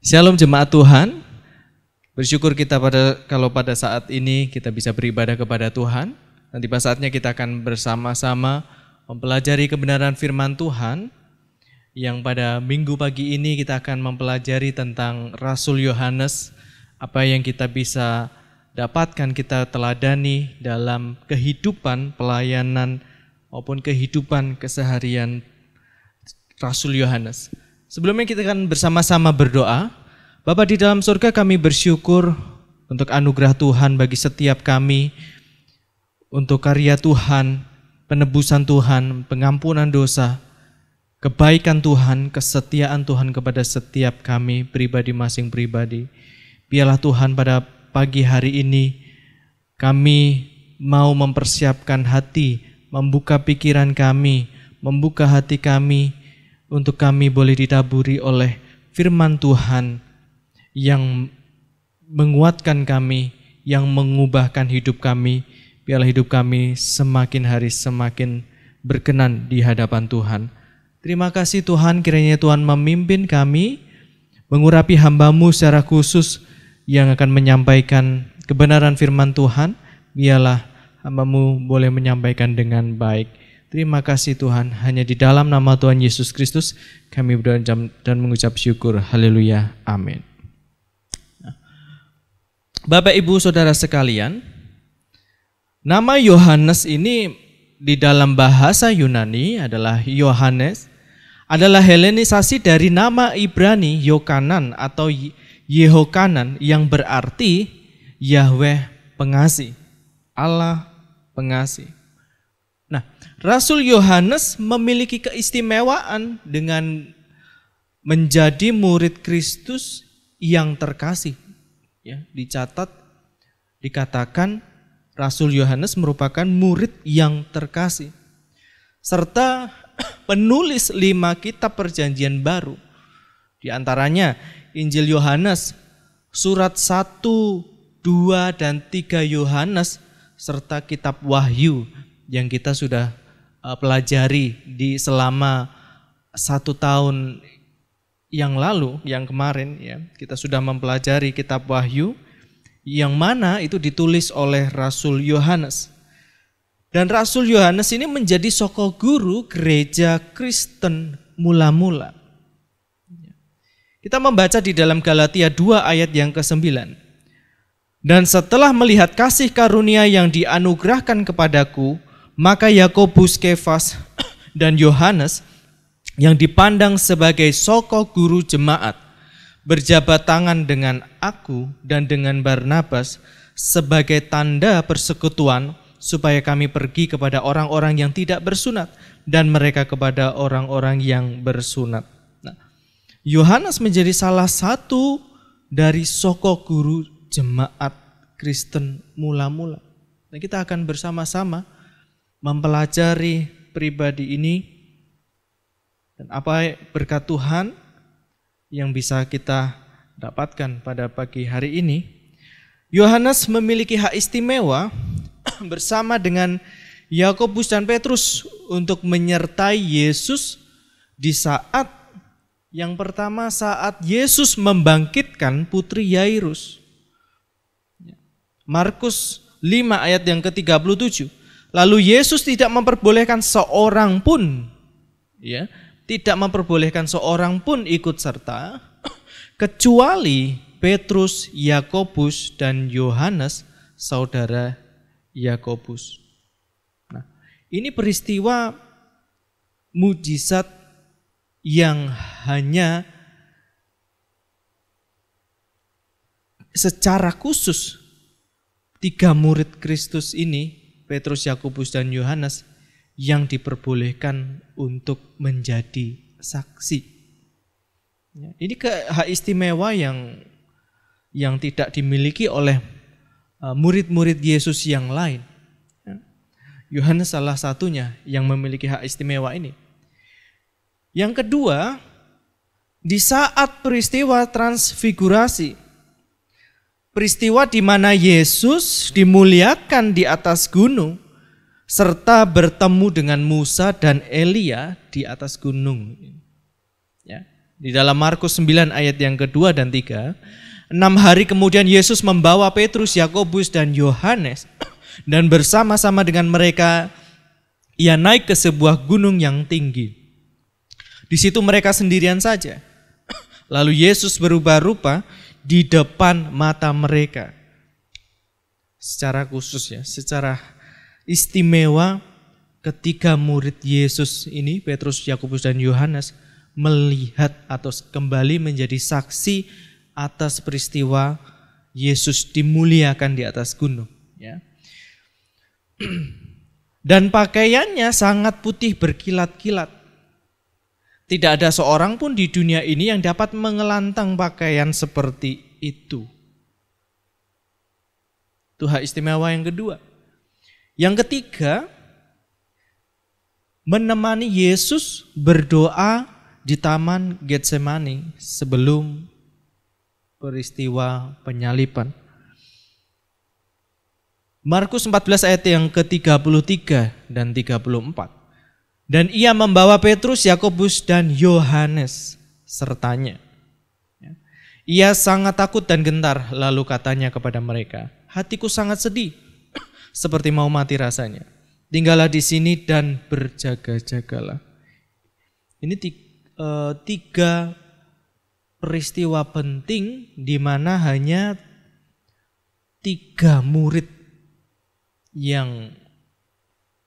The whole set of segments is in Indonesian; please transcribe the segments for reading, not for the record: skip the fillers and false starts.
Shalom jemaat Tuhan. Bersyukur kita kalau pada saat ini kita bisa beribadah kepada Tuhan. Dan tiba saatnya kita akan bersama-sama mempelajari kebenaran firman Tuhan. Yang pada minggu pagi ini kita akan mempelajari tentang Rasul Yohanes. Apa yang kita bisa dapatkan, kita teladani dalam kehidupan pelayanan maupun kehidupan keseharian Rasul Yohanes. Sebelumnya kita akan bersama-sama berdoa. Bapa di dalam surga, kami bersyukur untuk anugerah Tuhan bagi setiap kami, untuk karya Tuhan, penebusan Tuhan, pengampunan dosa, kebaikan Tuhan, kesetiaan Tuhan kepada setiap kami, pribadi masing pribadi. Biarlah Tuhan pada pagi hari ini kami mau mempersiapkan hati, membuka pikiran kami, membuka hati kami, untuk kami boleh ditaburi oleh firman Tuhan yang menguatkan kami, yang mengubahkan hidup kami. Biarlah hidup kami semakin hari semakin berkenan di hadapan Tuhan. Terima kasih Tuhan, kiranya Tuhan memimpin kami, mengurapi hamba-Mu secara khusus yang akan menyampaikan kebenaran firman Tuhan. Biarlah hamba-Mu boleh menyampaikan dengan baik. Terima kasih Tuhan, hanya di dalam nama Tuhan Yesus Kristus kami berdoa dan mengucap syukur. Haleluya, amin. Bapak Ibu Saudara sekalian, nama Yohanes ini di dalam bahasa Yunani adalah Yohanes, adalah helenisasi dari nama Ibrani Yokanan atau Yehokanan yang berarti Yahweh pengasih, Allah pengasih. Nah, Rasul Yohanes memiliki keistimewaan dengan menjadi murid Kristus yang terkasih. Ya, dicatat, dikatakan Rasul Yohanes merupakan murid yang terkasih. Serta penulis 5 kitab perjanjian baru. Di antaranya Injil Yohanes, surat 1, 2, dan 3 Yohanes, serta kitab Wahyu yang kita sudah pelajari di selama 1 tahun yang lalu, yang kemarin ya, kita sudah mempelajari kitab Wahyu yang mana itu ditulis oleh Rasul Yohanes. Dan Rasul Yohanes ini menjadi soko guru gereja Kristen mula-mula. Kita membaca di dalam Galatia 2 ayat yang ke-9. Dan setelah melihat kasih karunia yang dianugerahkan kepadaku, maka Yakobus, Kefas, dan Yohanes yang dipandang sebagai soko guru jemaat berjabat tangan dengan aku dan dengan Barnabas sebagai tanda persekutuan supaya kami pergi kepada orang-orang yang tidak bersunat dan mereka kepada orang-orang yang bersunat. Nah, Yohanes menjadi salah satu dari soko guru jemaat Kristen mula-mula. Nah, kita akan bersama-sama mempelajari pribadi ini dan apa berkat Tuhan yang bisa kita dapatkan pada pagi hari ini. Yohanes memiliki hak istimewa bersama dengan Yakobus dan Petrus untuk menyertai Yesus di saat yang pertama, saat Yesus membangkitkan putri Yairus. Markus 5 ayat yang ke-37. Lalu Yesus tidak memperbolehkan seorang pun, ya, tidak memperbolehkan seorang pun ikut serta, kecuali Petrus, Yakobus, dan Yohanes, saudara Yakobus. Nah, ini peristiwa mujizat yang hanya secara khusus 3 murid Kristus ini, Petrus, Yakobus, dan Yohanes, yang diperbolehkan untuk menjadi saksi. Ini hak istimewa yang tidak dimiliki oleh murid-murid Yesus yang lain. Yohanes salah satunya yang memiliki hak istimewa ini. Yang kedua, di saat peristiwa transfigurasi, peristiwa di mana Yesus dimuliakan di atas gunung serta bertemu dengan Musa dan Elia di atas gunung. Ya, Di dalam Markus 9 ayat yang kedua dan 3, 6 hari kemudian Yesus membawa Petrus, Yakobus dan Yohanes dan bersama-sama dengan mereka ia naik ke sebuah gunung yang tinggi. Di situ mereka sendirian saja. Lalu Yesus berubah rupa di depan mata mereka. Secara khusus ya, secara istimewa ketika murid Yesus ini, Petrus, Yakobus dan Yohanes melihat atau kembali menjadi saksi atas peristiwa Yesus dimuliakan di atas gunung ya. Dan pakaiannya sangat putih berkilat-kilat. Tidak ada seorang pun di dunia ini yang dapat mengelantang pakaian seperti itu. Itu hak istimewa yang kedua. Yang ketiga, menemani Yesus berdoa di Taman Getsemani sebelum peristiwa penyaliban. Markus 14 ayat yang ke-33 dan 34. Dan ia membawa Petrus, Yakobus dan Yohanes sertanya. Ia sangat takut dan gentar, lalu katanya kepada mereka, hatiku sangat sedih, seperti mau mati rasanya. Tinggallah di sini dan berjaga-jagalah. Ini tiga peristiwa penting di mana hanya 3 murid yang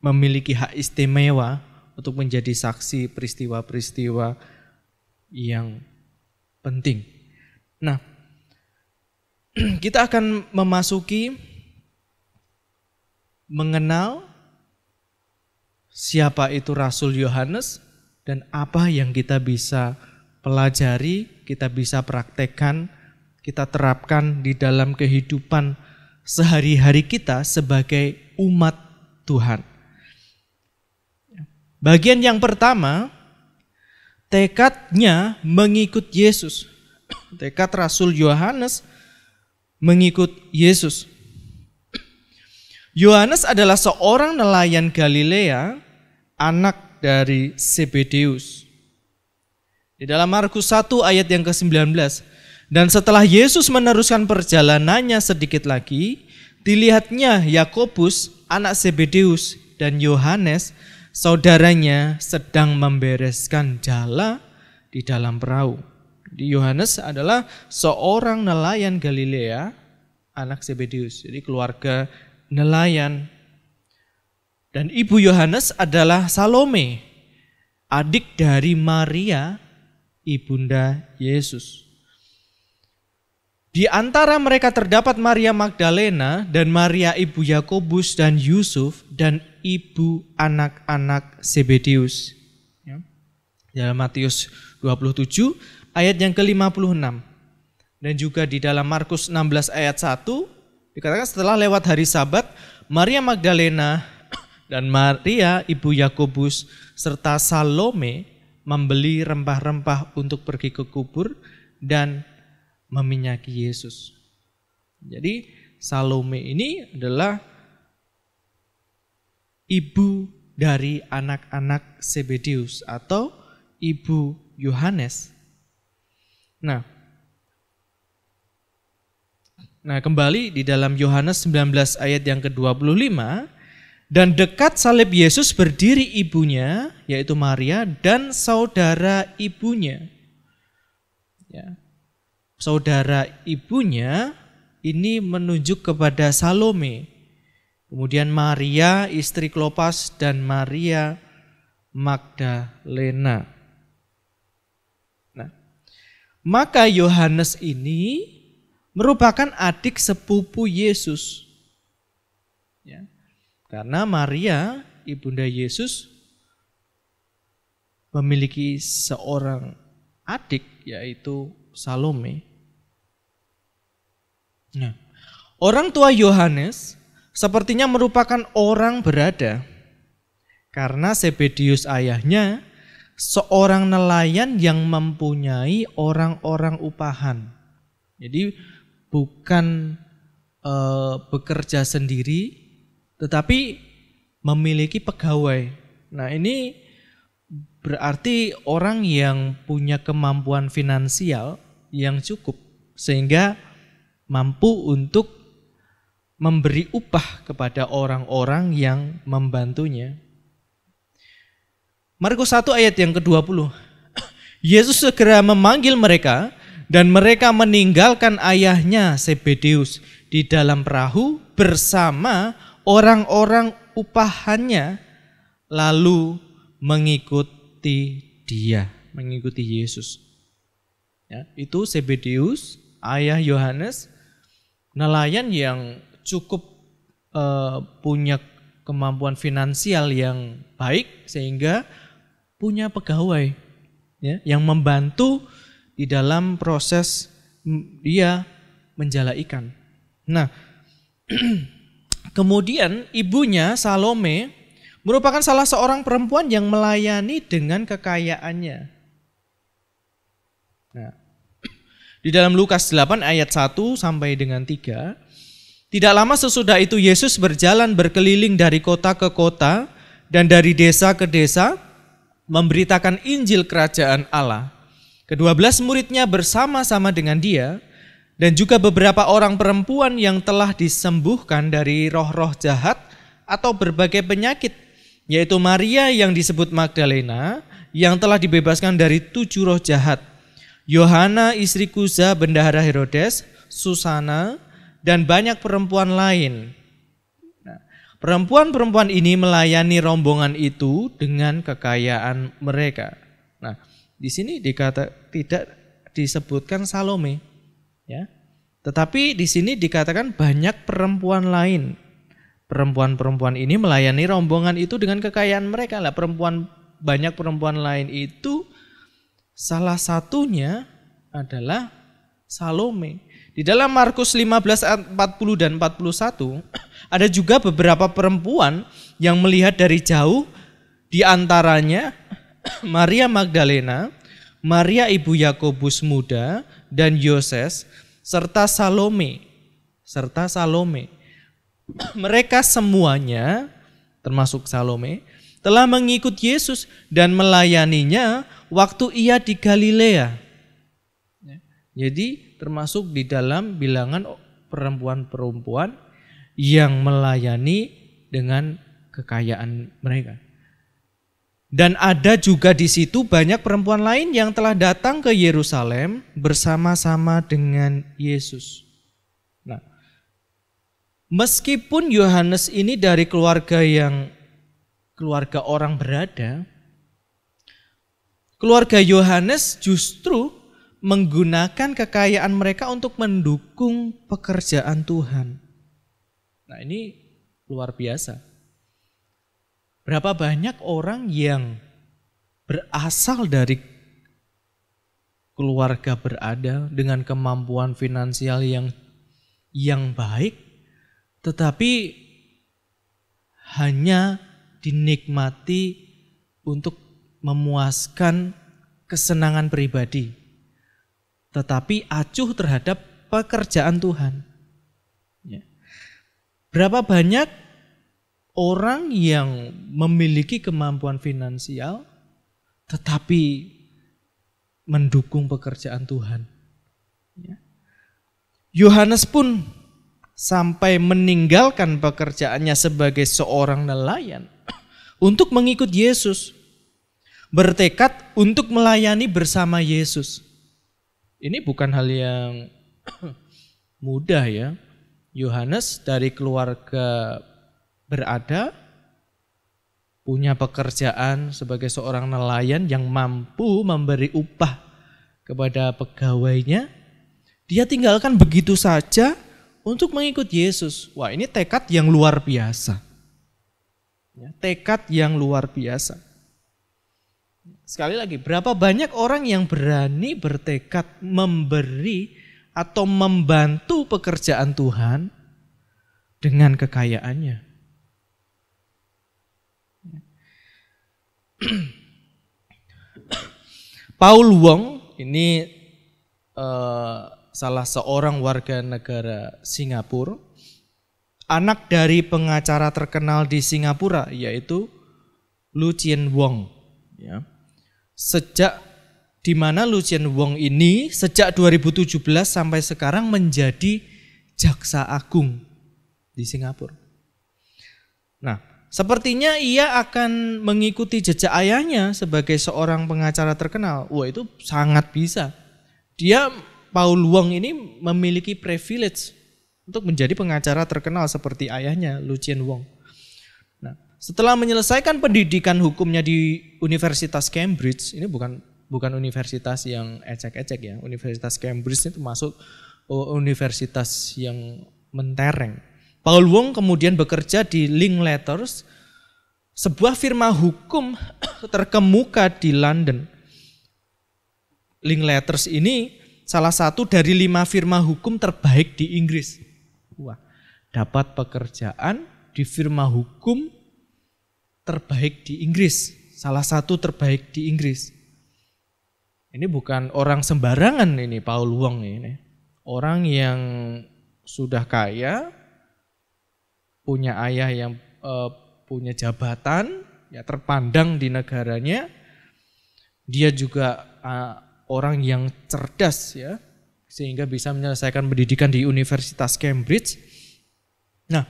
memiliki hak istimewa untuk menjadi saksi peristiwa-peristiwa yang penting. Nah, kita akan memasuki mengenal siapa itu Rasul Yohanes dan apa yang kita bisa pelajari, kita bisa praktekkan, kita terapkan di dalam kehidupan sehari-hari kita sebagai umat Tuhan. Bagian yang pertama, tekadnya mengikut Yesus. Tekad Rasul Yohanes mengikut Yesus. Yohanes adalah seorang nelayan Galilea, anak dari Zebedeus. Di dalam Markus 1 ayat yang ke-19, dan setelah Yesus meneruskan perjalanannya sedikit lagi, dilihatnya Yakobus, anak Zebedeus, dan Yohanes, saudaranya sedang membereskan jala di dalam perahu. Yohanes adalah seorang nelayan Galilea, anak Zebedeus, jadi keluarga nelayan. Dan ibu Yohanes adalah Salome, adik dari Maria, ibunda Yesus. Di antara mereka terdapat Maria Magdalena dan Maria ibu Yakobus dan Yusuf dan ibu anak-anak Zebedeus. Dalam Matius 27 ayat yang ke-56. Dan juga di dalam Markus 16 ayat 1 dikatakan setelah lewat hari Sabat, Maria Magdalena dan Maria ibu Yakobus serta Salome membeli rempah-rempah untuk pergi ke kubur dan meminyaki Yesus. Jadi Salome ini adalah ibu dari anak-anak Zebedeus atau ibu Yohanes. Nah, kembali di dalam Yohanes 19 ayat yang ke-25, dan dekat salib Yesus berdiri ibunya, yaitu Maria, dan saudara ibunya. Ya. Saudara ibunya ini menunjuk kepada Salome. Kemudian Maria, istri Klopas, dan Maria Magdalena. Nah, maka Yohanes ini merupakan adik sepupu Yesus. Ya. Karena Maria, ibunda Yesus, memiliki seorang adik yaitu Salome. Nah, orang tua Yohanes sepertinya merupakan orang berada karena Zebedeus ayahnya seorang nelayan yang mempunyai orang-orang upahan. Jadi bukan bekerja sendiri, tetapi memiliki pegawai. Nah, ini berarti orang yang punya kemampuan finansial yang cukup sehingga mampu untuk memberi upah kepada orang-orang yang membantunya. Markus 1 ayat yang ke-20. Yesus segera memanggil mereka dan mereka meninggalkan ayahnya Zebedeus di dalam perahu bersama orang-orang upahannya lalu mengikuti dia, mengikuti Yesus. Ya, itu Zebedeus, ayah Yohanes, nelayan yang cukup punya kemampuan finansial yang baik sehingga punya pegawai ya, yang membantu di dalam proses dia menjala ikan. Nah, kemudian ibunya Salome merupakan salah seorang perempuan yang melayani dengan kekayaannya. Nah, di dalam Lukas 8 ayat 1 sampai dengan 3, tidak lama sesudah itu Yesus berjalan berkeliling dari kota ke kota dan dari desa ke desa memberitakan Injil Kerajaan Allah. Ke-12 muridnya bersama-sama dengan dia dan juga beberapa orang perempuan yang telah disembuhkan dari roh-roh jahat atau berbagai penyakit, yaitu Maria yang disebut Magdalena yang telah dibebaskan dari 7 roh jahat, Yohana istri Kuza bendahara Herodes, Susana, dan banyak perempuan lain. Nah, perempuan-perempuan ini melayani rombongan itu dengan kekayaan mereka. Nah, di sini tidak disebutkan Salome, ya. Tetapi di sini dikatakan banyak perempuan lain. Perempuan-perempuan ini melayani rombongan itu dengan kekayaan mereka. Lah, banyak perempuan lain itu salah satunya adalah Salome. Di dalam Markus 15 ayat 40 dan 41 ada juga beberapa perempuan yang melihat dari jauh, di antaranya Maria Magdalena, Maria ibu Yakobus muda dan Yoses serta Salome. Mereka semuanya termasuk Salome telah mengikut Yesus dan melayaninya waktu ia di Galilea. Jadi termasuk di dalam bilangan perempuan-perempuan yang melayani dengan kekayaan mereka. Dan ada juga di situ banyak perempuan lain yang telah datang ke Yerusalem bersama-sama dengan Yesus. Nah, meskipun Yohanes ini dari keluarga orang berada, keluarga Yohanes justru menggunakan kekayaan mereka untuk mendukung pekerjaan Tuhan. Nah, ini luar biasa. Berapa banyak orang yang berasal dari keluarga berada dengan kemampuan finansial yang baik, tetapi hanya dinikmati untuk memuaskan kesenangan pribadi, tetapi acuh terhadap pekerjaan Tuhan. Berapa banyak orang yang memiliki kemampuan finansial tetapi mendukung pekerjaan Tuhan. Yohanes pun sampai meninggalkan pekerjaannya sebagai seorang nelayan untuk mengikut Yesus, bertekad untuk melayani bersama Yesus. Ini bukan hal yang mudah ya. Yohanes dari keluarga berada, punya pekerjaan sebagai seorang nelayan yang mampu memberi upah kepada pegawainya, dia tinggalkan begitu saja untuk mengikut Yesus. Wah, ini tekad yang luar biasa. Tekad yang luar biasa. Sekali lagi, berapa banyak orang yang berani bertekad memberi atau membantu pekerjaan Tuhan dengan kekayaannya. Paul Wong ini salah seorang warga negara Singapura, anak dari pengacara terkenal di Singapura yaitu Lucien Wong. Ya. Sejak di mana Lucien Wong ini sejak 2017 sampai sekarang menjadi jaksa agung di Singapura. Nah, sepertinya ia akan mengikuti jejak ayahnya sebagai seorang pengacara terkenal. Wah, itu sangat bisa. Paul Wong ini memiliki privilege untuk menjadi pengacara terkenal seperti ayahnya, Lucien Wong. Nah, setelah menyelesaikan pendidikan hukumnya di Universitas Cambridge, ini bukan universitas yang ecek-ecek ya. Universitas Cambridge itu masuk universitas yang mentereng. Paul Wong kemudian bekerja di Linklaters, sebuah firma hukum terkemuka di London. Linklaters ini salah satu dari 5 firma hukum terbaik di Inggris. Wah, dapat pekerjaan di firma hukum terbaik di Inggris, salah satu terbaik di Inggris. Ini bukan orang sembarangan ini Paul Wong ini. Orang yang sudah kaya, punya ayah yang punya jabatan, ya terpandang di negaranya. Dia juga orang yang cerdas ya, sehingga bisa menyelesaikan pendidikan di Universitas Cambridge. Nah,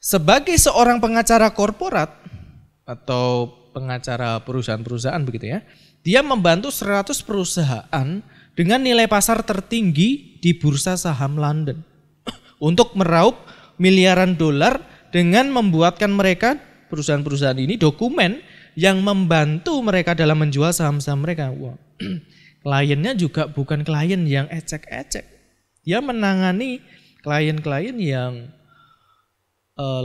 sebagai seorang pengacara korporat atau pengacara perusahaan-perusahaan begitu ya, dia membantu 100 perusahaan dengan nilai pasar tertinggi di bursa saham London untuk meraup miliaran dolar dengan membuatkan mereka, perusahaan-perusahaan ini, dokumen yang membantu mereka dalam menjual saham-saham mereka. Wow. Kliennya juga bukan klien yang ecek-ecek. Dia menangani klien-klien yang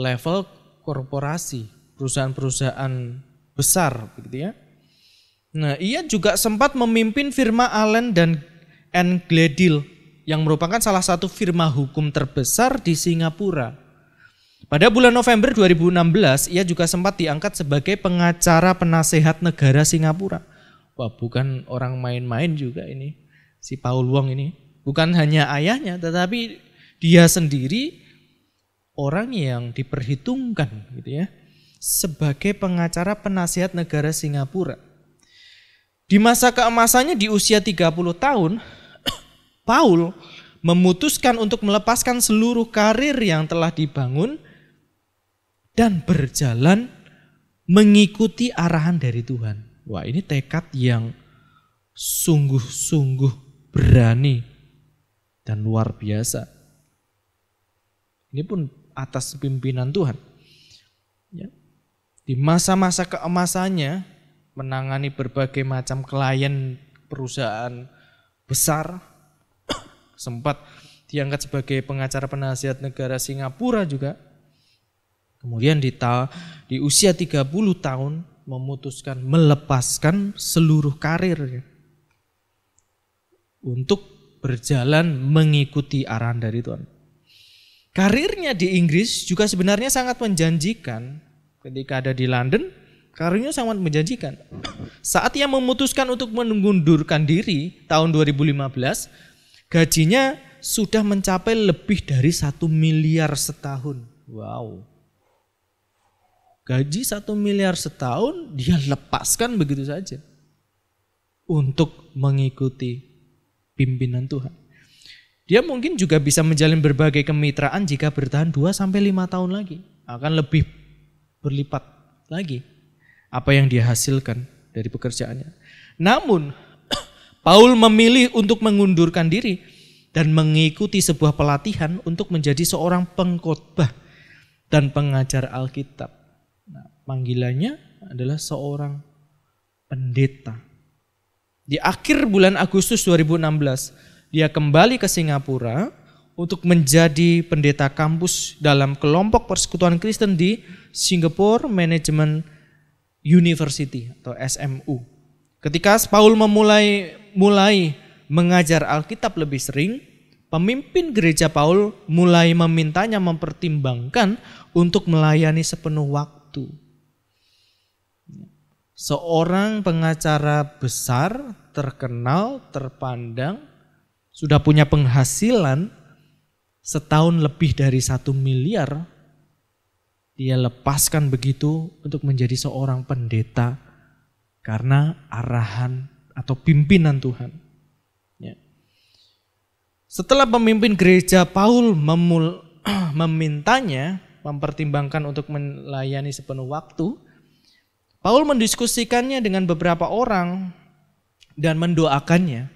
level korporasi, perusahaan-perusahaan besar begitu ya. Nah, ia juga sempat memimpin firma Allen dan Gledhill yang merupakan salah satu firma hukum terbesar di Singapura. Pada bulan November 2016, ia juga sempat diangkat sebagai pengacara penasehat negara Singapura. Wah, bukan orang main-main juga ini, si Paul Wong ini. Bukan hanya ayahnya, tetapi dia sendiri orang yang diperhitungkan gitu ya, sebagai pengacara penasehat negara Singapura. Di masa keemasannya di usia 30 tahun, Paul memutuskan untuk melepaskan seluruh karir yang telah dibangun dan berjalan mengikuti arahan dari Tuhan. Wah, ini tekad yang sungguh-sungguh berani dan luar biasa. Ini pun atas pimpinan Tuhan. Ya. Di masa-masa keemasannya menangani berbagai macam klien perusahaan besar, sempat diangkat sebagai pengacara penasihat negara Singapura juga. Kemudian di usia 30 tahun memutuskan melepaskan seluruh karirnya untuk berjalan mengikuti arahan dari Tuhan. Karirnya di Inggris juga sebenarnya sangat menjanjikan. Ketika ada di London, karirnya sangat menjanjikan. Saat ia memutuskan untuk mengundurkan diri tahun 2015, gajinya sudah mencapai lebih dari 1 miliar setahun. Wow. Gaji 1 miliar setahun dia lepaskan begitu saja untuk mengikuti pimpinan Tuhan. Dia mungkin juga bisa menjalin berbagai kemitraan jika bertahan 2-5 tahun lagi. Akan lebih berlipat lagi apa yang dia hasilkan dari pekerjaannya. Namun Paul memilih untuk mengundurkan diri dan mengikuti sebuah pelatihan untuk menjadi seorang pengkhotbah dan pengajar Alkitab. Nah, panggilannya adalah seorang pendeta. Di akhir bulan Agustus 2016, dia kembali ke Singapura untuk menjadi pendeta kampus dalam kelompok persekutuan Kristen di Singapore Management University atau SMU. Ketika Paul mulai mengajar Alkitab lebih sering, pemimpin gereja Paul mulai memintanya mempertimbangkan untuk melayani sepenuh waktu. Seorang pengacara besar, terkenal, terpandang, sudah punya penghasilan setahun lebih dari 1 miliar, dia lepaskan begitu untuk menjadi seorang pendeta karena arahan atau pimpinan Tuhan. Ya. Setelah pemimpin gereja Paul memintanya mempertimbangkan untuk melayani sepenuh waktu, Paul mendiskusikannya dengan beberapa orang dan mendoakannya.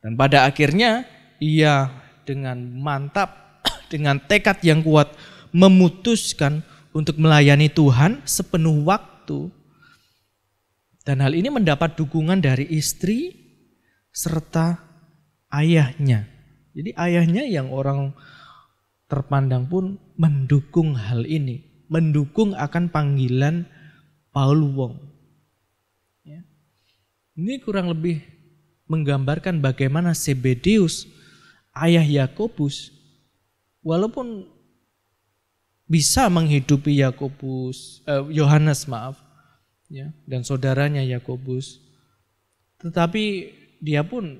Dan pada akhirnya ia dengan mantap, dengan tekad yang kuat memutuskan untuk melayani Tuhan sepenuh waktu. Dan hal ini mendapat dukungan dari istri serta ayahnya. Jadi ayahnya yang orang terpandang pun mendukung hal ini, mendukung akan panggilan Paul Wong. Ya. Ini kurang lebih menggambarkan bagaimana Zebedeus, ayah Yakobus, walaupun bisa menghidupi Yohanes ya, dan saudaranya Yakobus, tetapi dia pun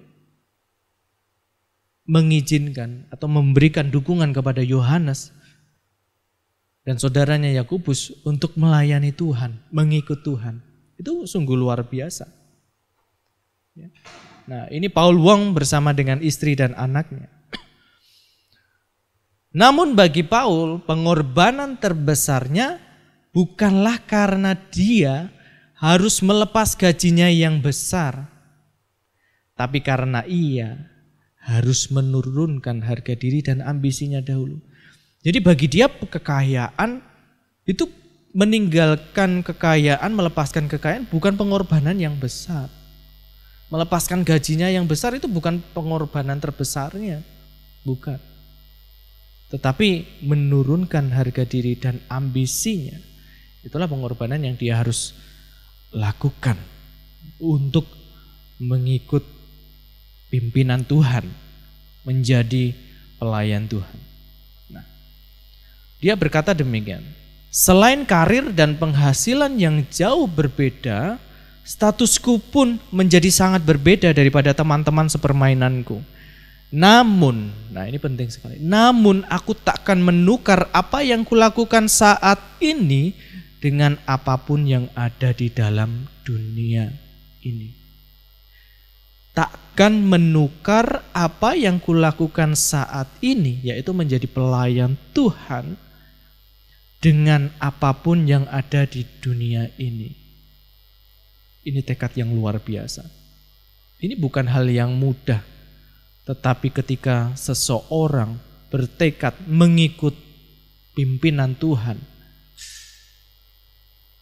mengizinkan atau memberikan dukungan kepada Yohanes dan saudaranya Yakobus untuk melayani Tuhan, mengikut Tuhan. Itu sungguh luar biasa. Ya. Nah, ini Paul Wong bersama dengan istri dan anaknya. Namun bagi Paul, pengorbanan terbesarnya bukanlah karena dia harus melepas gajinya yang besar, tapi karena ia harus menurunkan harga diri dan ambisinya dahulu. Jadi bagi dia kekayaan itu, meninggalkan kekayaan, melepaskan kekayaan bukan pengorbanan yang besar. Melepaskan gajinya yang besar itu bukan pengorbanan terbesarnya, bukan. Tetapi menurunkan harga diri dan ambisinya, itulah pengorbanan yang dia harus lakukan untuk mengikut pimpinan Tuhan, menjadi pelayan Tuhan. Nah, dia berkata demikian, selain karir dan penghasilan yang jauh berbeda, statusku pun menjadi sangat berbeda daripada teman-teman sepermainanku. Namun, nah ini penting sekali, namun aku takkan menukar apa yang kulakukan saat ini dengan apapun yang ada di dalam dunia ini. Takkan menukar apa yang kulakukan saat ini, yaitu menjadi pelayan Tuhan, dengan apapun yang ada di dunia ini. Ini tekad yang luar biasa. Ini bukan hal yang mudah. Tetapi ketika seseorang bertekad mengikut pimpinan Tuhan,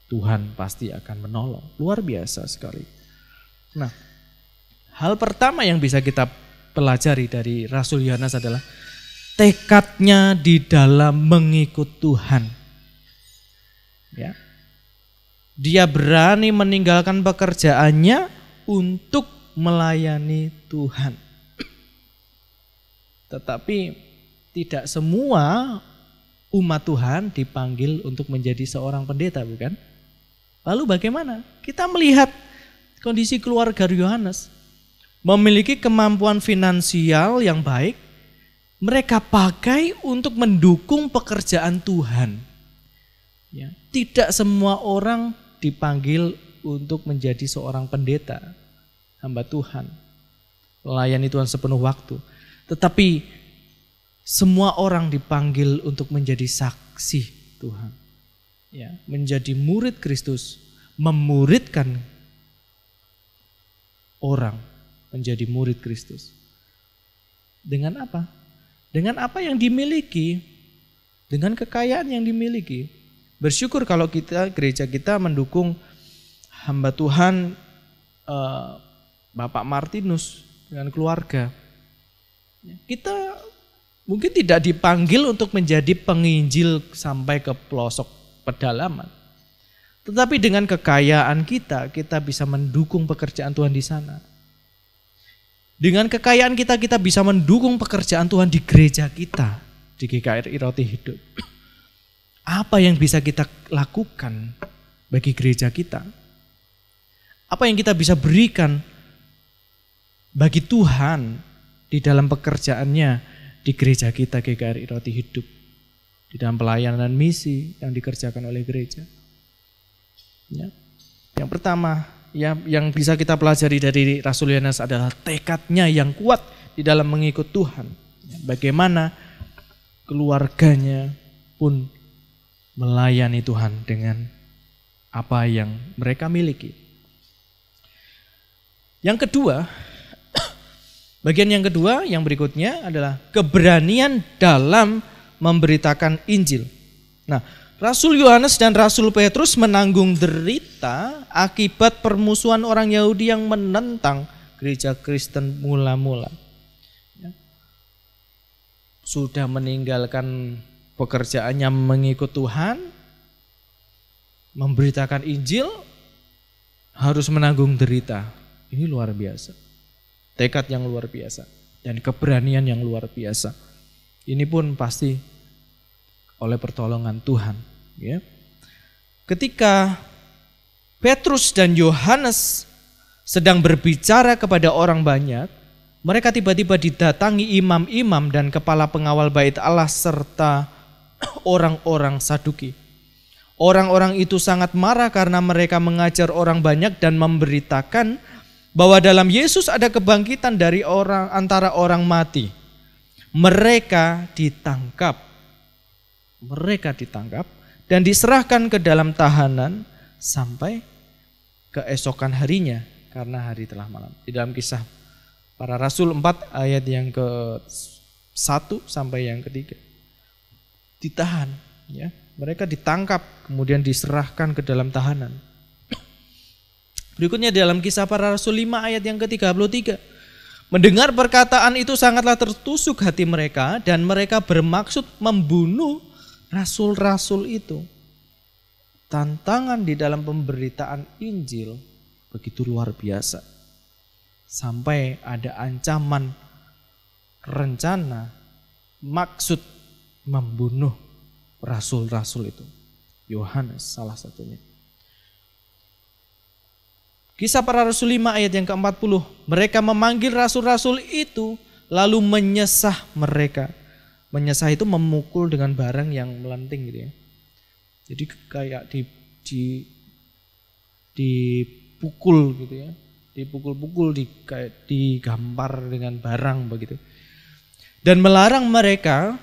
Tuhan pasti akan menolong. Luar biasa sekali. Nah, hal pertama yang bisa kita pelajari dari Rasul Yohanes adalah tekadnya di dalam mengikut Tuhan. Ya. Dia berani meninggalkan pekerjaannya untuk melayani Tuhan. Tetapi tidak semua umat Tuhan dipanggil untuk menjadi seorang pendeta, bukan? Lalu bagaimana? Kita melihat kondisi keluarga Yohanes. Memiliki kemampuan finansial yang baik, mereka pakai untuk mendukung pekerjaan Tuhan. Ya, tidak semua orang dipanggil untuk menjadi seorang pendeta, hamba Tuhan, melayani Tuhan sepenuh waktu. Tetapi semua orang dipanggil untuk menjadi saksi Tuhan, ya, menjadi murid Kristus, memuridkan orang menjadi murid Kristus. Dengan apa? Dengan apa yang dimiliki, dengan kekayaan yang dimiliki. Bersyukur kalau kita, gereja kita mendukung hamba Tuhan Bapak Martinus dengan keluarga. Kita mungkin tidak dipanggil untuk menjadi penginjil sampai ke pelosok pedalaman. Tetapi dengan kekayaan kita bisa mendukung pekerjaan Tuhan di sana. Dengan kekayaan kita bisa mendukung pekerjaan Tuhan di gereja kita, di GKRI Roti Hidup. Apa yang bisa kita lakukan bagi gereja kita? Apa yang kita bisa berikan bagi Tuhan di dalam pekerjaannya di gereja kita GKRI Roti Hidup, di dalam pelayanan misi yang dikerjakan oleh gereja? Ya. Yang pertama, ya, yang bisa kita pelajari dari Rasul Yohanes adalah tekadnya yang kuat di dalam mengikut Tuhan. Bagaimana keluarganya pun melayani Tuhan dengan apa yang mereka miliki. Yang kedua, bagian yang kedua yang berikutnya adalah keberanian dalam memberitakan Injil. Nah, Rasul Yohanes dan Rasul Petrus menanggung derita akibat permusuhan orang Yahudi yang menentang gereja Kristen mula-mula. Sudah meninggalkan pekerjaannya mengikut Tuhan, memberitakan Injil, harus menanggung derita. Ini luar biasa. Tekad yang luar biasa dan keberanian yang luar biasa. Ini pun pasti oleh pertolongan Tuhan. Ya. Ketika Petrus dan Yohanes sedang berbicara kepada orang banyak, mereka tiba-tiba didatangi imam-imam dan kepala pengawal bait Allah serta orang-orang Saduki. Orang-orang itu sangat marah karena mereka mengajar orang banyak dan memberitakan bahwa dalam Yesus ada kebangkitan dari antara orang mati. Mereka ditangkap dan diserahkan ke dalam tahanan sampai keesokan harinya karena hari telah malam. Di dalam Kisah Para Rasul 4 ayat yang ke-1 sampai yang ke-3. Ditahan, ya. Mereka ditangkap kemudian diserahkan ke dalam tahanan. Berikutnya dalam Kisah Para Rasul 5 ayat yang ke-33. Mendengar perkataan itu sangatlah tertusuk hati mereka dan mereka bermaksud membunuh rasul-rasul itu. Tantangan di dalam pemberitaan Injil begitu luar biasa. Sampai ada ancaman, rencana, maksud membunuh rasul-rasul itu. Yohanes salah satunya. Kisah Para Rasul 5 ayat yang ke-40. Mereka memanggil rasul-rasul itu lalu menyesah mereka. Menyesah itu memukul dengan barang yang melenting gitu ya. Jadi kayak dipukul gitu ya. Dipukul-pukul, kayak digampar dengan barang begitu. Dan melarang mereka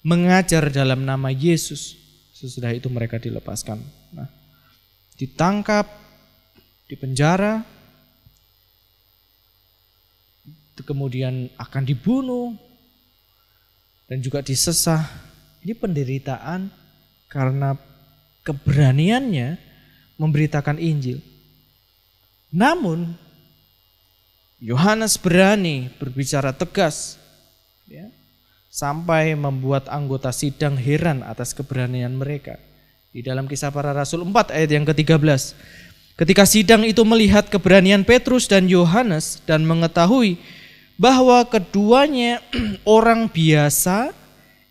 mengajar dalam nama Yesus. Sesudah itu mereka dilepaskan. Nah, ditangkap, dipenjara, kemudian akan dibunuh, dan juga disesah. Ini penderitaan karena keberaniannya memberitakan Injil. Namun Yohanes berani berbicara tegas, ya, sampai membuat anggota sidang heran atas keberanian mereka. Di dalam Kisah Para Rasul 4 ayat yang ke-13. Ketika sidang itu melihat keberanian Petrus dan Yohanes dan mengetahui bahwa keduanya orang biasa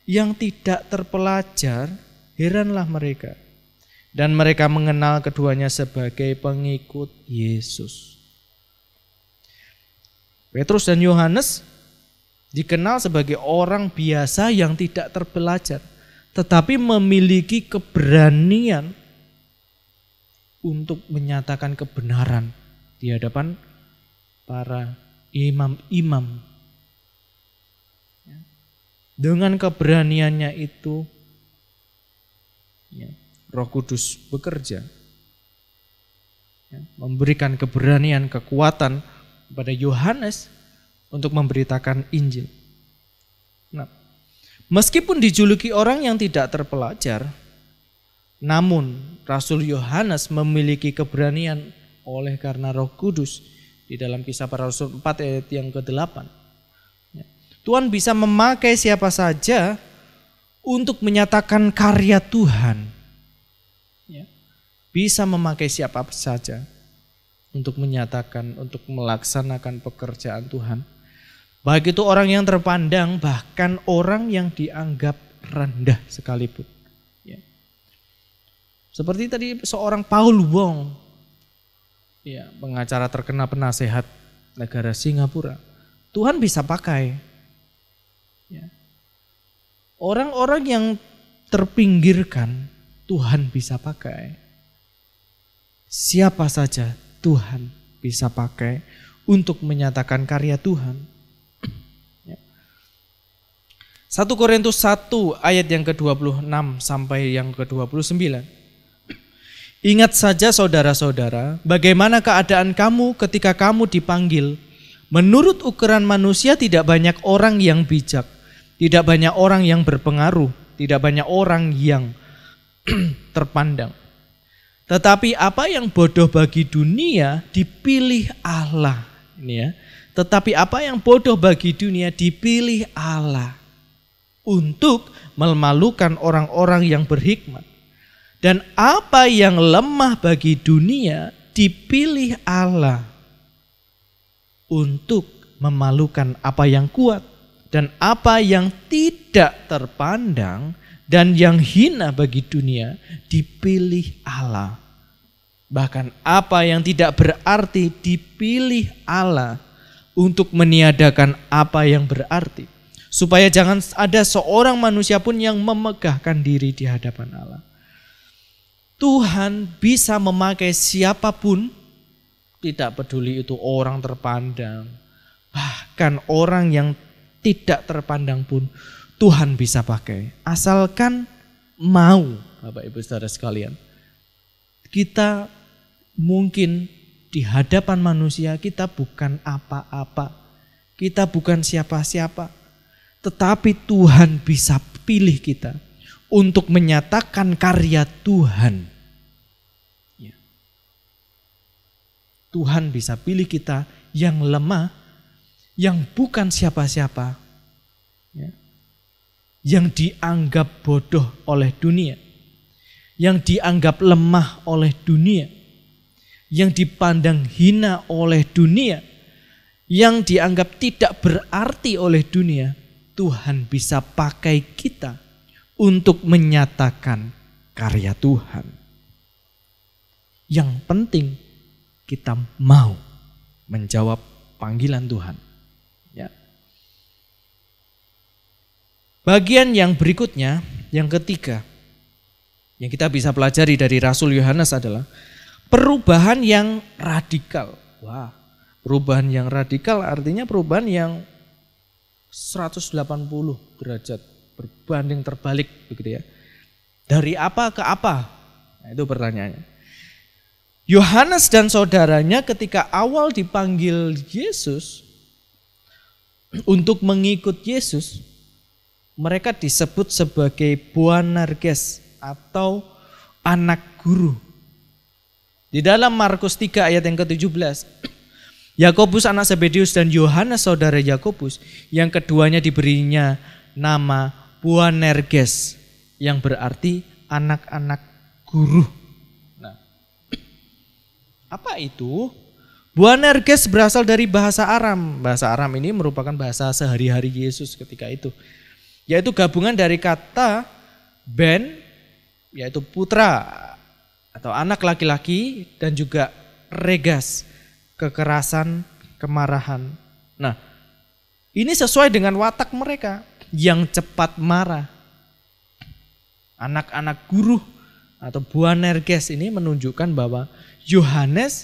yang tidak terpelajar, heranlah mereka. Dan mereka mengenal keduanya sebagai pengikut Yesus. Petrus dan Yohanes dikenal sebagai orang biasa yang tidak terpelajar, tetapi memiliki keberanian untuk menyatakan kebenaran di hadapan para imam-imam. Dengan keberaniannya itu, ya, Roh Kudus bekerja, ya, memberikan keberanian, kekuatan kepada Yohanes untuk memberitakan Injil. Nah, meskipun dijuluki orang yang tidak terpelajar, namun Rasul Yohanes memiliki keberanian oleh karena Roh Kudus. Di dalam Kisah Para Rasul 4 ayat yang ke-8. Tuhan bisa memakai siapa saja untuk menyatakan karya Tuhan. Bisa memakai siapa saja untuk menyatakan, untuk melaksanakan pekerjaan Tuhan. Baik itu orang yang terpandang, bahkan orang yang dianggap rendah sekalipun. Seperti tadi seorang Paul Wong, ya, pengacara terkenal, penasehat negara Singapura. Tuhan bisa pakai. Ya. Orang-orang yang terpinggirkan, Tuhan bisa pakai. siapa saja Tuhan bisa pakai untuk menyatakan karya Tuhan. 1 Korintus 1 ayat yang ke-26 sampai yang ke-29. Ingat saja saudara-saudara, bagaimana keadaan kamu ketika kamu dipanggil. Menurut ukuran manusia tidak banyak orang yang bijak, tidak banyak orang yang berpengaruh, tidak banyak orang yang terpandang. Tetapi apa yang bodoh bagi dunia dipilih Allah. Ini ya. Tetapi apa yang bodoh bagi dunia dipilih Allah untuk memalukan orang-orang yang berhikmat. Dan apa yang lemah bagi dunia dipilih Allah untuk memalukan apa yang kuat. Dan apa yang tidak terpandang dan yang hina bagi dunia dipilih Allah. Bahkan apa yang tidak berarti dipilih Allah untuk meniadakan apa yang berarti. Supaya jangan ada seorang manusia pun yang memegahkan diri di hadapan Allah. Tuhan bisa memakai siapapun, tidak peduli itu orang terpandang, bahkan orang yang tidak terpandang pun Tuhan bisa pakai. Asalkan mau, Bapak Ibu Saudara sekalian. Kita mungkin di hadapan manusia kita bukan apa-apa. Kita bukan siapa-siapa. Tetapi Tuhan bisa pilih kita untuk menyatakan karya Tuhan. Ya. Tuhan bisa pilih kita yang lemah, yang bukan siapa-siapa, ya. Yang dianggap bodoh oleh dunia, yang dianggap lemah oleh dunia, yang dipandang hina oleh dunia, yang dianggap tidak berarti oleh dunia. Tuhan bisa pakai kita untuk menyatakan karya Tuhan. Yang penting kita mau menjawab panggilan Tuhan. Ya. Bagian yang berikutnya, yang ketiga, yang kita bisa pelajari dari Rasul Yohanes adalah perubahan yang radikal. Wah, perubahan yang radikal artinya perubahan yang 180 derajat. Berbanding terbalik begitu ya. Dari apa ke apa? Nah, itu pertanyaannya. Yohanes dan saudaranya ketika awal dipanggil Yesus untuk mengikut Yesus, mereka disebut sebagai Boanerges atau anak guru. Di dalam Markus 3 ayat yang ke-17, Yakobus anak Zebedeus dan Yohanes saudara Yakobus, yang keduanya diberinya nama Boanerges, yang berarti anak-anak guru. Nah, apa itu? Boanerges berasal dari bahasa Aram. Bahasa Aram ini merupakan bahasa sehari-hari Yesus ketika itu. Yaitu gabungan dari kata ben, yaitu putra atau anak laki-laki, dan juga regas, kekerasan, kemarahan. Nah, ini sesuai dengan watak mereka yang cepat marah. Anak-anak guru atau Boanerges ini menunjukkan bahwa Yohanes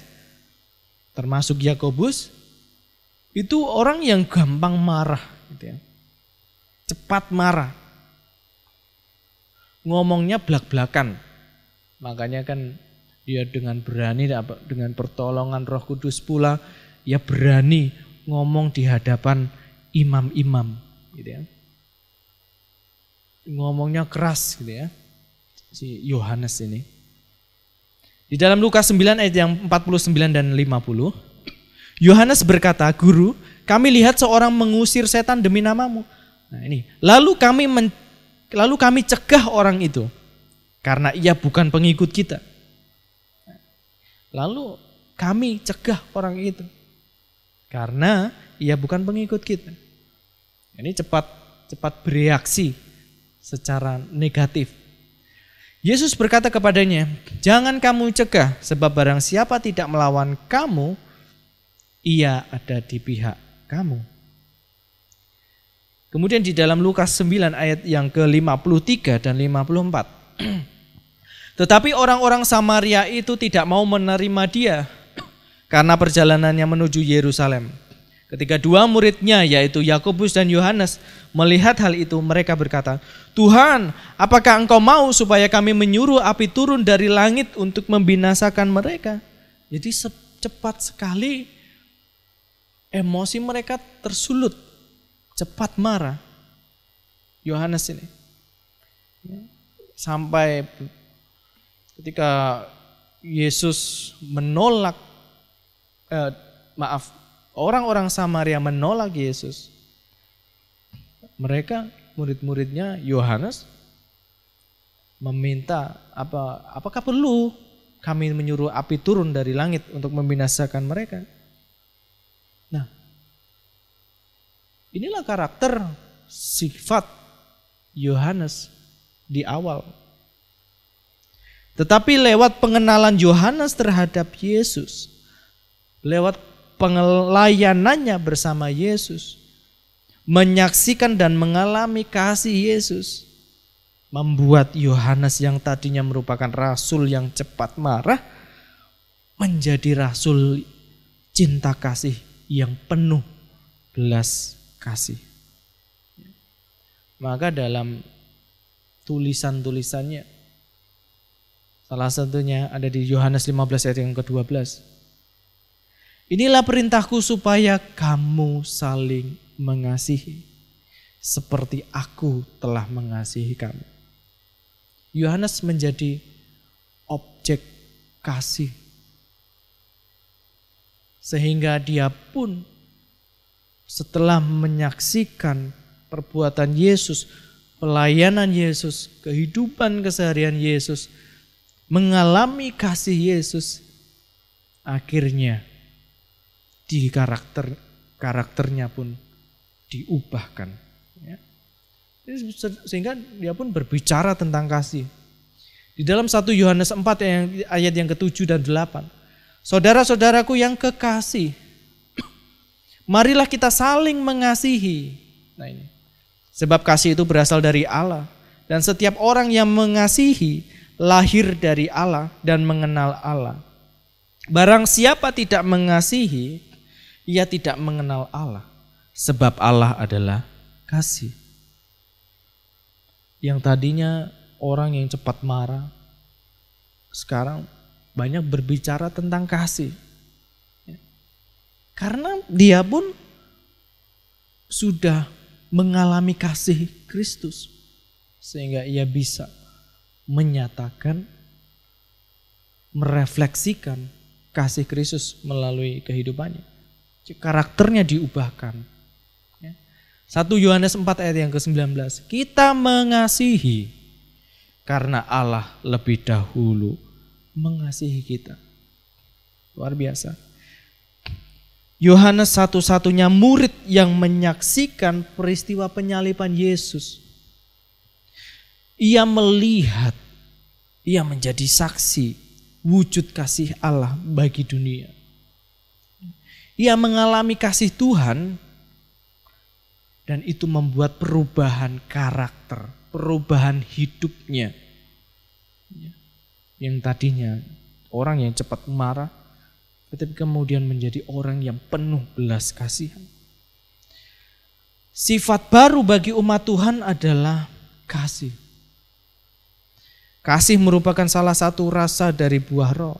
termasuk Yakobus itu orang yang gampang marah gitu ya. Cepat marah. Ngomongnya blak-blakan. Makanya kan dia dengan berani, dengan pertolongan Roh Kudus pula, ya berani ngomong di hadapan imam-imam gitu ya. Ngomongnya keras gitu ya, si Yohanes ini. Di dalam Lukas 9 ayat yang 49 dan 50, Yohanes berkata, "Guru, kami lihat seorang mengusir setan demi namamu." Nah ini, lalu kami cegah orang itu karena ia bukan pengikut kita. Lalu kami cegah orang itu karena ia bukan pengikut kita. Ini cepat bereaksi secara negatif. Yesus berkata kepadanya, "Jangan kamu cegah, sebab barang siapa tidak melawan kamu, ia ada di pihak kamu." Kemudian di dalam Lukas 9 ayat yang ke-53 dan 54. Tetapi orang-orang Samaria itu tidak mau menerima dia karena perjalanannya menuju Yerusalem. Ketika dua muridnya yaitu Yakobus dan Yohanes melihat hal itu, mereka berkata, "Tuhan, apakah Engkau mau supaya kami menyuruh api turun dari langit untuk membinasakan mereka?" Jadi cepat sekali emosi mereka tersulut, cepat marah. Yohanes ini sampai ketika Yesus menolak, orang-orang Samaria menolak Yesus, mereka murid-muridnya Yohanes meminta, apakah perlu kami menyuruh api turun dari langit untuk membinasakan mereka? Nah, inilah karakter sifat Yohanes di awal. Tetapi lewat pengenalan Yohanes terhadap Yesus, lewat pelayanannya bersama Yesus, menyaksikan dan mengalami kasih Yesus, membuat Yohanes yang tadinya merupakan rasul yang cepat marah menjadi rasul cinta kasih yang penuh belas kasih. Maka dalam tulisan-tulisannya, salah satunya ada di Yohanes 15 ayat yang ke-12. "Inilah perintahku supaya kamu saling mengasihi seperti aku telah mengasihi kamu." Yohanes menjadi objek kasih, sehingga dia pun setelah menyaksikan perbuatan Yesus, pelayanan Yesus, kehidupan keseharian Yesus, mengalami kasih Yesus, akhirnya di karakternya pun diubahkan. Ya. Sehingga dia pun berbicara tentang kasih. Di dalam 1 Yohanes 4 ayat yang ke-7 dan 8. "Saudara-saudaraku yang kekasih, marilah kita saling mengasihi." Nah ini. Sebab kasih itu berasal dari Allah, dan setiap orang yang mengasihi lahir dari Allah dan mengenal Allah. Barang siapa tidak mengasihi, ia tidak mengenal Allah, sebab Allah adalah kasih. Yang tadinya orang yang cepat marah, sekarang banyak berbicara tentang kasih. Karena dia pun sudah mengalami kasih Kristus, sehingga ia bisa menyatakan, merefleksikan kasih Kristus melalui kehidupannya. Karakternya diubahkan. 1 Yohanes 4 ayat yang ke-19. "Kita mengasihi karena Allah lebih dahulu mengasihi kita." Luar biasa. Yohanes satu-satunya murid yang menyaksikan peristiwa penyaliban Yesus. Ia melihat, ia menjadi saksi wujud kasih Allah bagi dunia. Ia mengalami kasih Tuhan, dan itu membuat perubahan karakter, perubahan hidupnya. Yang tadinya orang yang cepat marah, tetapi kemudian menjadi orang yang penuh belas kasihan. Sifat baru bagi umat Tuhan adalah kasih. Kasih merupakan salah satu rasa dari buah roh.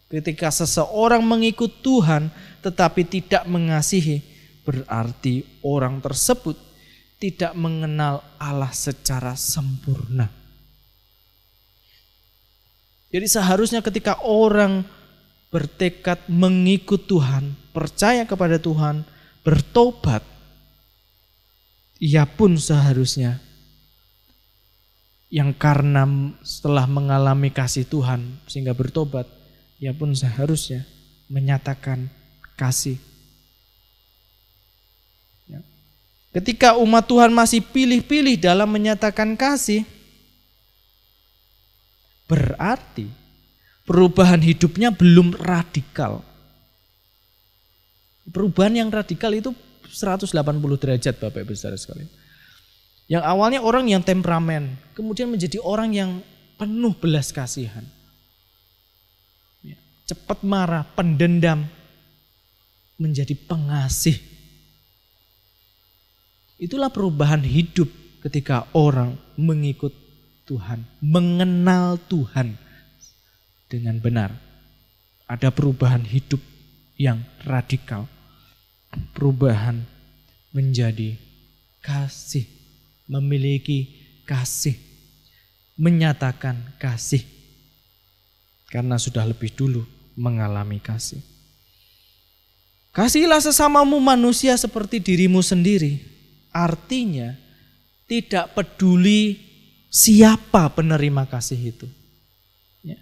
Ketika seseorang mengikut Tuhan tetapi tidak mengasihi, berarti orang tersebut tidak mengenal Allah secara sempurna. Jadi seharusnya ketika orang bertekad mengikut Tuhan, percaya kepada Tuhan, bertobat, ia pun seharusnya yang karena setelah mengalami kasih Tuhan sehingga bertobat, ia pun seharusnya menyatakan kasih. Ketika umat Tuhan masih pilih-pilih dalam menyatakan kasih, berarti perubahan hidupnya belum radikal. Perubahan yang radikal itu 180 derajat Bapak Ibu Saudara sekalian. Yang awalnya orang yang temperamen, kemudian menjadi orang yang penuh belas kasihan. Cepat marah, pendendam, menjadi pengasih. Itulah perubahan hidup ketika orang mengikut Tuhan, mengenal Tuhan dengan benar. Ada perubahan hidup yang radikal. Perubahan menjadi kasih, memiliki kasih, menyatakan kasih. Karena sudah lebih dulu mengalami kasih. Kasihilah sesamamu manusia seperti dirimu sendiri. Artinya tidak peduli siapa penerima kasih itu. Ya.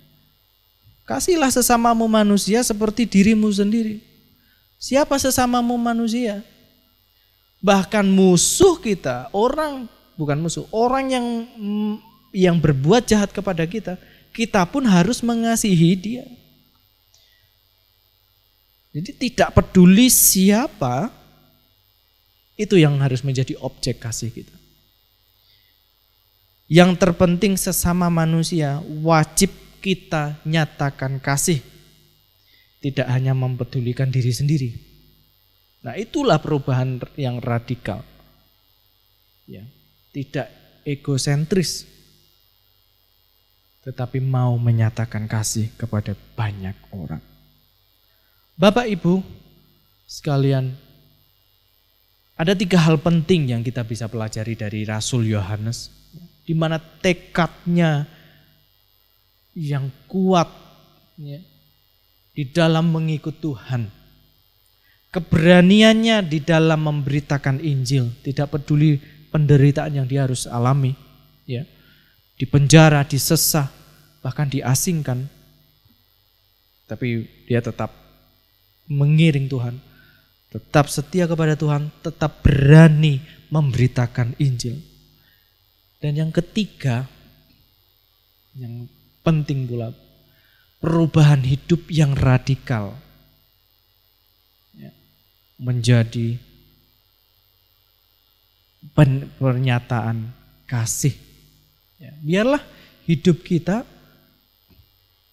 Kasihilah sesamamu manusia seperti dirimu sendiri. Siapa sesamamu manusia? Bahkan musuh kita, orang yang berbuat jahat kepada kita, kita pun harus mengasihi dia. Jadi tidak peduli siapa, itu yang harus menjadi objek kasih kita. Yang terpenting sesama manusia wajib kita nyatakan kasih. Tidak hanya mempedulikan diri sendiri. Nah, itulah perubahan yang radikal. Ya, tidak egosentris, tetapi mau menyatakan kasih kepada banyak orang. Bapak Ibu sekalian, ada 3 hal penting yang kita bisa pelajari dari Rasul Yohanes, di mana tekadnya yang kuat ya, di dalam mengikut Tuhan, keberaniannya di dalam memberitakan Injil, tidak peduli penderitaan yang dia harus alami, ya, dipenjara, disesah, bahkan diasingkan, tapi dia tetap mengiring Tuhan, tetap setia kepada Tuhan, tetap berani memberitakan Injil. Dan yang ketiga, yang penting pula, perubahan hidup yang radikal ya, menjadi pernyataan kasih. Ya, biarlah hidup kita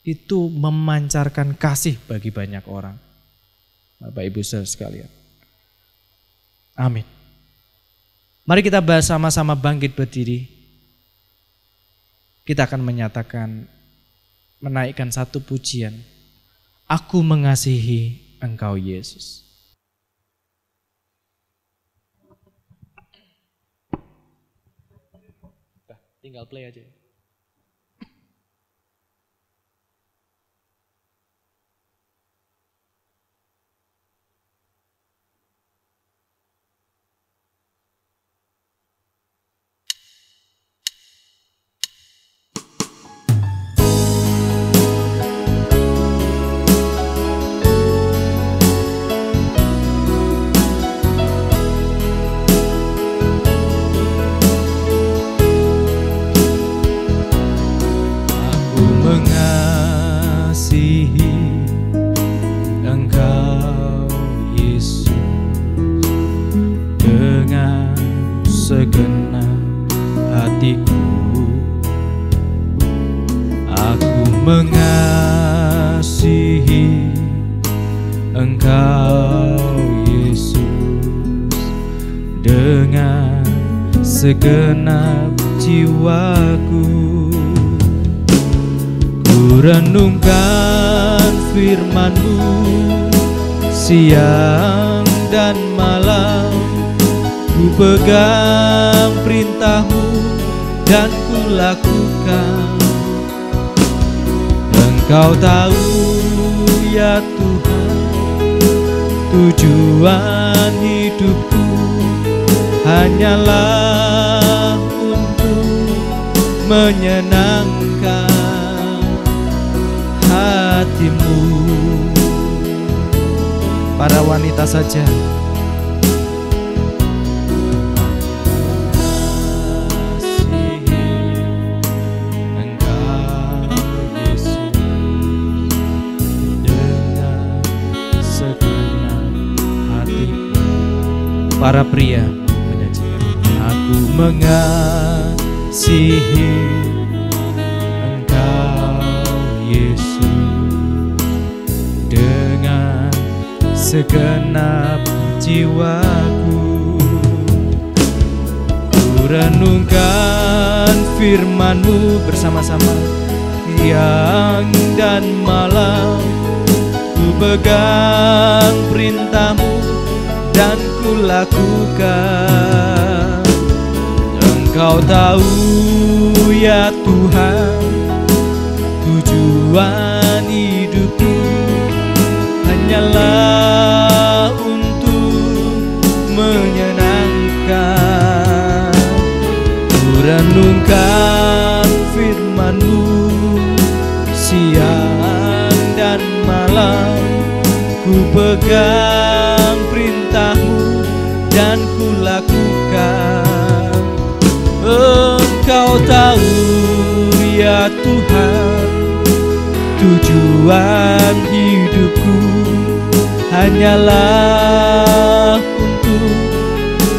itu memancarkan kasih bagi banyak orang. Bapak Ibu saudara sekalian. Amin. Mari kita sama-sama bangkit berdiri. Kita akan menaikkan satu pujian. Aku mengasihi Engkau Yesus. Tinggal play aja. Mengasihi Engkau Yesus dengan segenap jiwaku. Ku renungkan firman-Mu siang dan malam, ku pegang perintah-Mu dan ku lakukan. Engkau tahu ya Tuhan, tujuan hidupku hanyalah untuk menyenangkan hati-Mu. Para wanita saja. Para pria menyanyikan. Aku mengasihi segenap jiwaku. Ku renungkan firman-Mu bersama-sama siang dan malam. Ku pegang perintah-Mu dan ku lakukan. Engkau tahu ya Tuhan, tujuan hidupku hanyalah untuk menyenangkan. Ku renungkan firman-Mu siang dan malam. Ku pegang perintah-Mu dan ku lakukan. Engkau tahu ya Tuhan, tujuan hidupku hanyalah untuk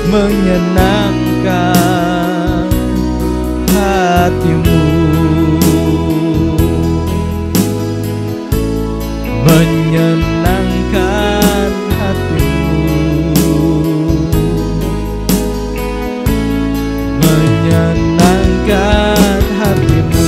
menyenangkan hati-Mu. Menyenangkan hati-Mu, menyenangkan hati-Mu.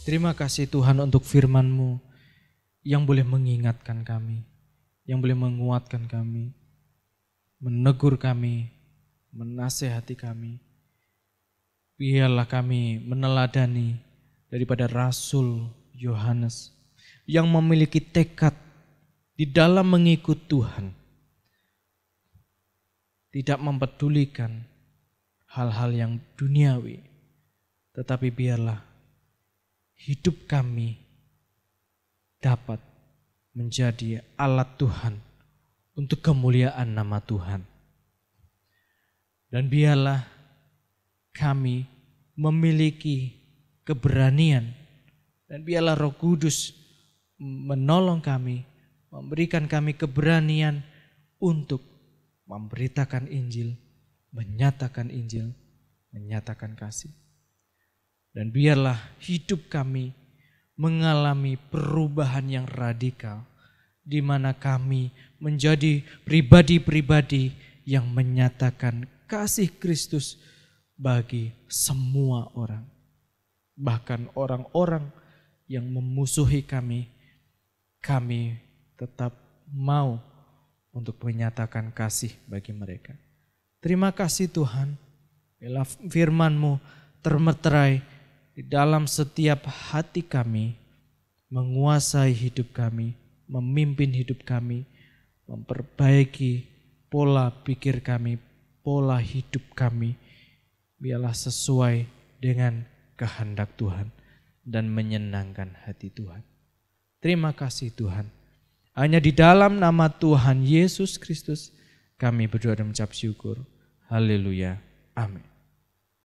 Terima kasih Tuhan untuk firman-Mu yang boleh mengingatkan kami, yang boleh menguatkan kami, menegur kami, menasehati kami. Biarlah kami meneladani daripada Rasul Yohanes yang memiliki tekad di dalam mengikut Tuhan, tidak mempedulikan hal-hal yang duniawi, tetapi biarlah hidup kami dapat menjadi alat Tuhan untuk kemuliaan nama Tuhan. Dan biarlah kami memiliki keberanian, dan biarlah Roh Kudus menolong kami, memberikan kami keberanian untuk memberitakan Injil, menyatakan Injil, menyatakan kasih. Dan biarlah hidup kami mengalami perubahan yang radikal, di mana kami menjadi pribadi-pribadi yang menyatakan kasih Kristus bagi semua orang. Bahkan orang-orang yang memusuhi kami, kami tetap mau untuk menyatakan kasih bagi mereka. Terima kasih Tuhan, biarlah firman-Mu termeterai di dalam setiap hati kami, menguasai hidup kami, memimpin hidup kami, memperbaiki pola pikir kami, pola hidup kami. Biarlah sesuai dengan kehendak Tuhan dan menyenangkan hati Tuhan. Terima kasih Tuhan. Hanya di dalam nama Tuhan Yesus Kristus kami berdoa dan mengucap syukur. Haleluya. Amin.